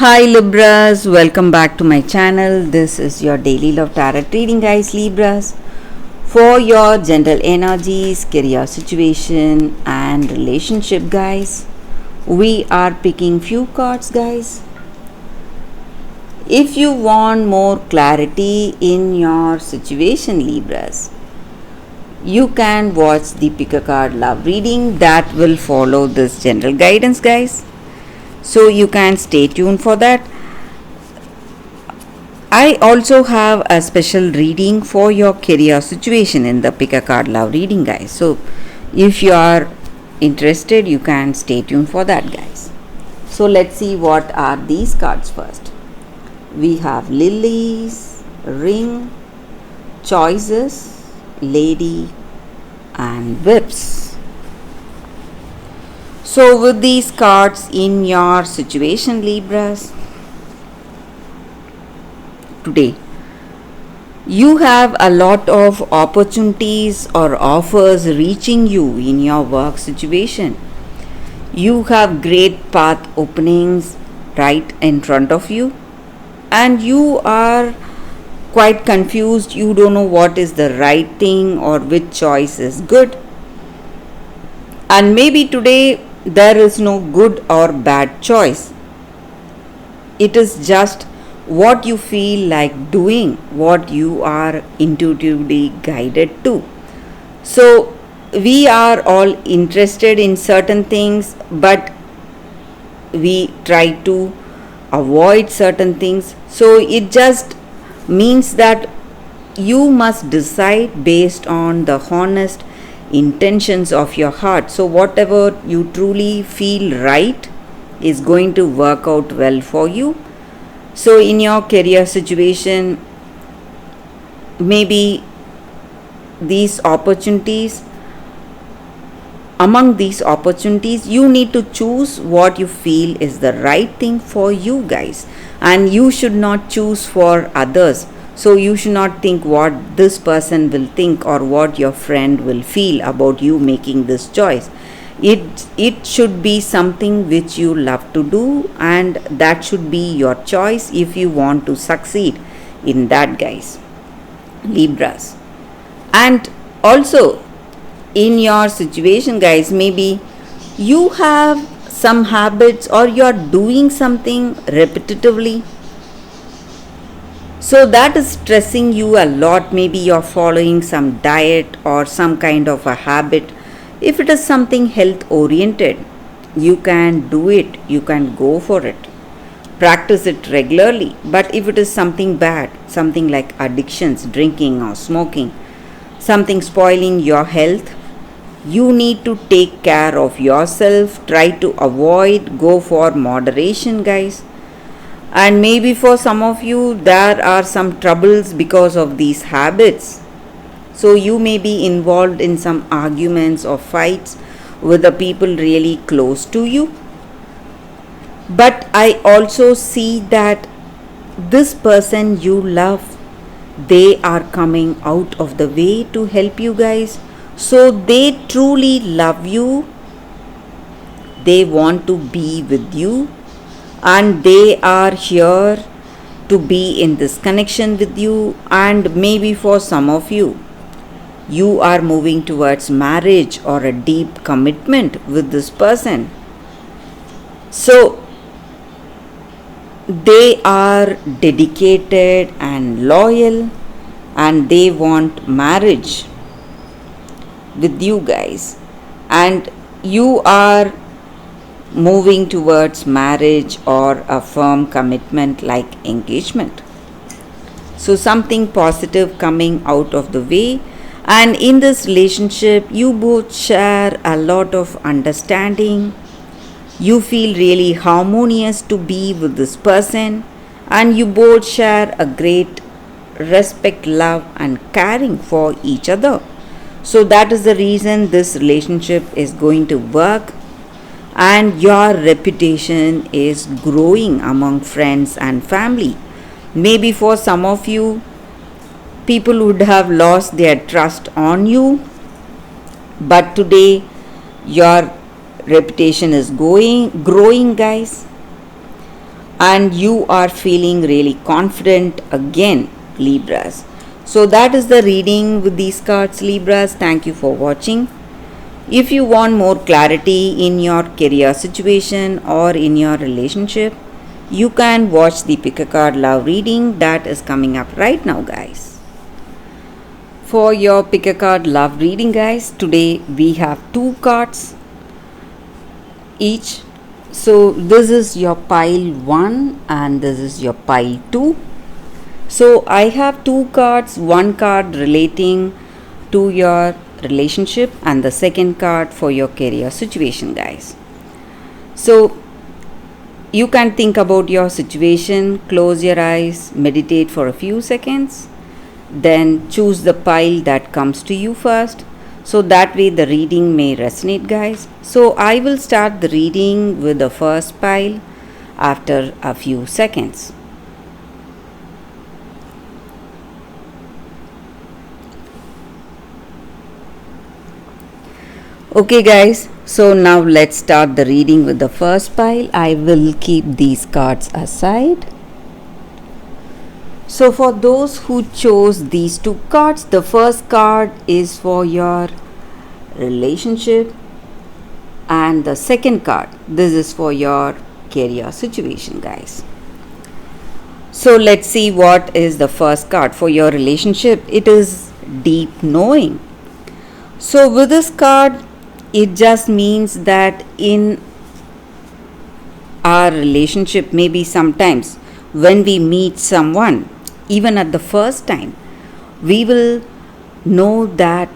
Hi Libras, welcome back to my channel. This is your daily love tarot reading, guys. Libras, for your general energies, career situation and relationship, guys. We are picking few cards, guys. If you want more clarity in your situation, Libras, you can watch the pick a card love reading that will follow this general guidance, guys. So you can stay tuned for that. I also have a special reading for your career situation in the pick a card love reading, guys. So if you are interested, you can stay tuned for that, guys. So let's see what are these cards first. We have lilies, ring, choices, lady and whips. So with these cards in your situation, Libras, today you have a lot of opportunities or offers reaching you in your work situation. You have great path openings right in front of you, and you are quite confused. You don't know what is the right thing or which choice is good. And maybe today there is no good or bad choice. It is just what you feel like doing, what you are intuitively guided to. So we are all interested in certain things, but we try to avoid certain things. So it just means that you must decide based on the honest intentions of your heart. So whatever you truly feel right is going to work out well for you. So in your career situation, maybe these opportunities, among these opportunities, you need to choose what you feel is the right thing for you, guys. And you should not choose for others. So you should not think what this person will think or what your friend will feel about you making this choice. It should be something which you love to do, and that should be your choice if you want to succeed in that, guys. Libras. And also in your situation, guys, maybe you have some habits or you are doing something repetitively, so that is stressing you a lot. Maybe you're following some diet or some kind of a habit. If it is something health oriented, you can do it, you can go for it, practice it regularly. But if it is something bad, something like addictions, drinking or smoking, something spoiling your health, you need to take care of yourself, try to avoid, go for moderation, guys. And maybe for some of you there are some troubles because of these habits. So you may be involved in some arguments or fights with the people really close to you. But I also see that this person you love, they are coming out of the way to help you, guys. So they truly love you. They want to be with you, and they are here to be in this connection with you. And maybe for some of you, you are moving towards marriage or a deep commitment with this person. So they are dedicated and loyal, and they want marriage with you, guys. And you are moving towards marriage or a firm commitment like engagement. So something positive coming out of the way. And in this relationship, you both share a lot of understanding. You feel really harmonious to be with this person, and you both share a great respect, love and caring for each other. So that is the reason this relationship is going to work, and your reputation is growing among friends and family. Maybe for some of you, people would have lost their trust on you, but today your reputation is growing, guys. and you are feeling really confident again, Libras. So that is the reading with these cards, Libras. Thank you for watching. If you want more clarity in your career situation or in your relationship, you can watch the pick a card love reading that is coming up right now, guys. For your pick a card love reading, guys, today we have two cards each. So this is your pile 1 and this is your pile 2. So I have two cards, one card relating to your relationship and the second card for your career situation, guys. So you can think about your situation, close your eyes, meditate for a few seconds, then choose the pile that comes to you first, so that way the reading may resonate, guys. So I will start the reading with the first pile after a few seconds. Okay, guys, so now let's start the reading with the first pile. I will keep these cards aside. So for those who chose these two cards, the first card is for your relationship and the second card, this is for your career situation, guys. So let's see what is the first card for your relationship. It is deep knowing. So with this card, it just means that in our relationship, maybe sometimes when we meet someone, even at the first time, we will know that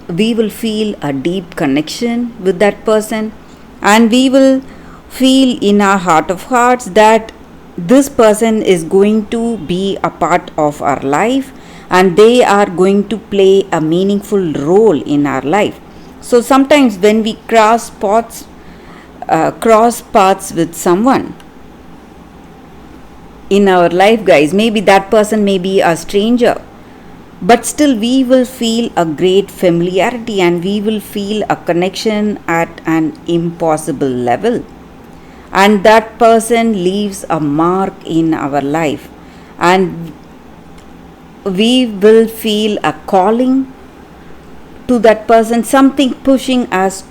we will feel a deep connection with that person, and we will feel in our heart of hearts that this person is going to be a part of our life and they are going to play a meaningful role in our life. So sometimes when we cross paths with someone in our life, guys, maybe that person may be a stranger, but still we will feel a great familiarity and we will feel a connection at an impossible level, and that person leaves a mark in our life and we will feel a calling to that person, something pushing us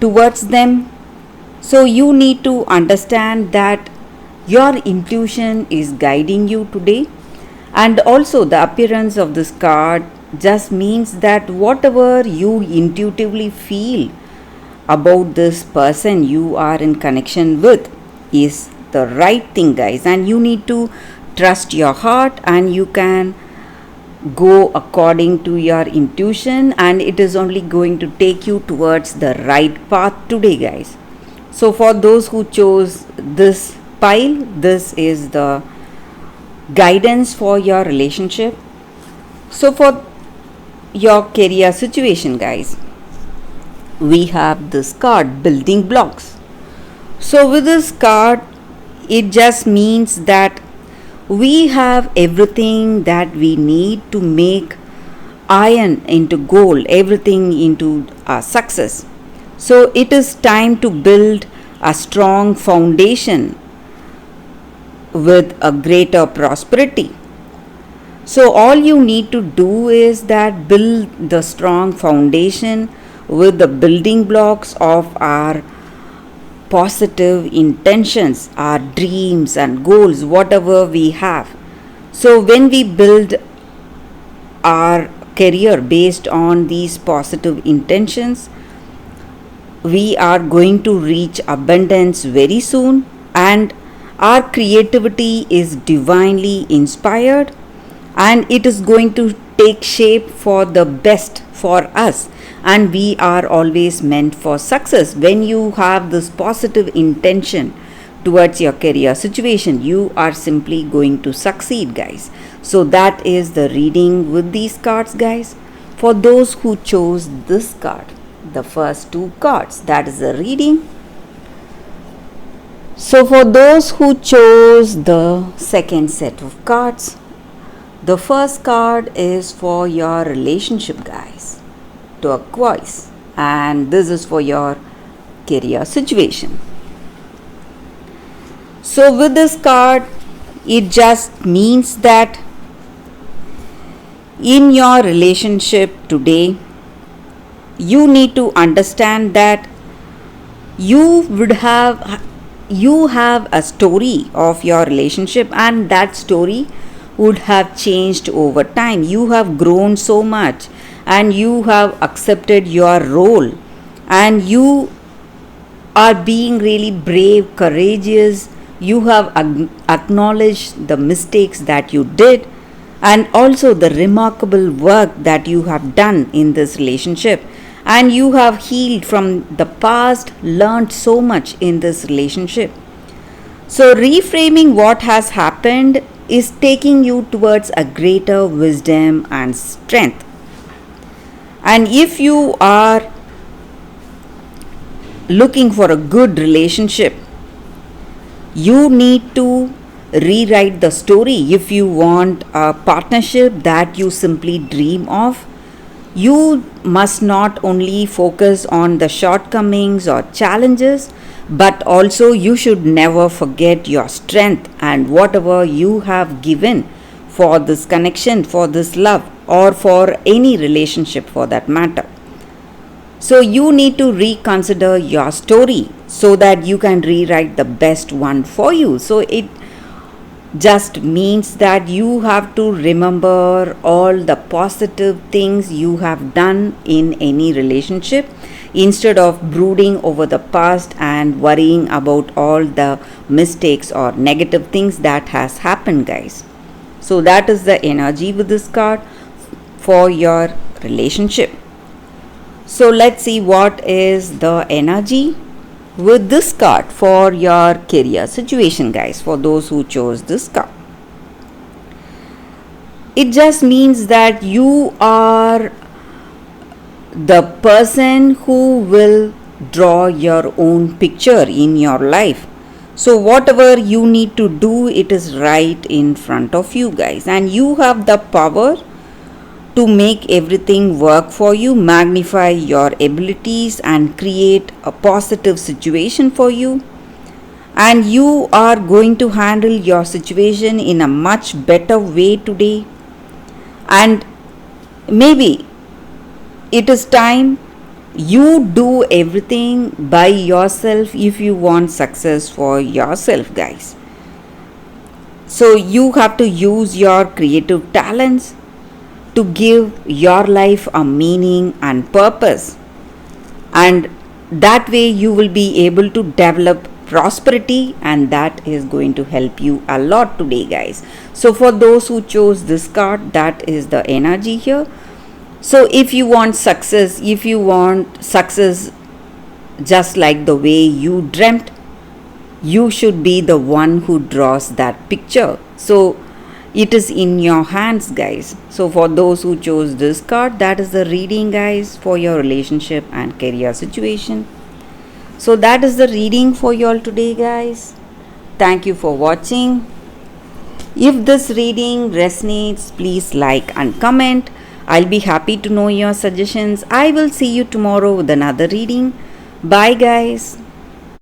towards them. So you need to understand that your intuition is guiding you today, and also the appearance of this card just means that whatever you intuitively feel about this person you are in connection with is the right thing, guys, and you need to trust your heart and you can go according to your intuition, and it is only going to take you towards the right path today, guys. So for those who chose this pile, this is the guidance for your relationship. So for your career situation, guys, we have this card, building blocks. So with this card, it just means that we have everything that we need to make iron into gold, everything into success. So it is time to build a strong foundation with a greater prosperity. So all you need to do is that build the strong foundation with the building blocks of our positive intentions, our dreams and goals, whatever we have. So when we build our career based on these positive intentions, we are going to reach abundance very soon, and our creativity is divinely inspired and it is going to take shape for the best for us, and we are always meant for success. When you have this positive intention towards your career situation, you are simply going to succeed, guys. So that is the reading with these cards, guys. For those who chose this card, the first two cards, that is the reading. So for those who chose the second set of cards, the first card is for your relationship, guys, turquoise, and this is for your career situation. So with this card, it just means that in your relationship today, you need to understand that you would have you have a story of your relationship, and that story would have changed over time. You have grown so much, and you have accepted your role, and you are being really brave, courageous. You have acknowledged the mistakes that you did, and also the remarkable work that you have done in this relationship. And you have healed from the past, learned so much in this relationship. So, reframing what has happened is taking you towards a greater wisdom and strength. And if you are looking for a good relationship, you need to rewrite the story. If you want a partnership that you simply dream of, you must not only focus on the shortcomings or challenges, but also you should never forget your strength and whatever you have given for this connection, for this love, or for any relationship for that matter. So you need to reconsider your story so that you can rewrite the best one for you. So it just means that you have to remember all the positive things you have done in any relationship instead of brooding over the past and worrying about all the mistakes or negative things that has happened, guys. So that is the energy with this card for your relationship. So let's see what is the energy with this card for your career situation, guys, for those who chose this card. It just means that you are the person who will draw your own picture in your life. So whatever you need to do, it is right in front of you, guys, and you have the power to make everything work for you, magnify your abilities, and create a positive situation for you. And you are going to handle your situation in a much better way today. And maybe it is time you do everything by yourself if you want success for yourself, guys. So you have to use your creative talents to give your life a meaning and purpose, and that way you will be able to develop prosperity, and that is going to help you a lot today, guys. So for those who chose this card, that is the energy here. So if you want success just like the way you dreamt, you should be the one who draws that picture. So it is in your hands, guys. So for those who chose this card, that is the reading, guys, for your relationship and career situation. So that is the reading for you all today, guys. Thank you for watching. If this reading resonates, please like and comment. I'll be happy to know your suggestions. I will see you tomorrow with another reading. Bye, guys.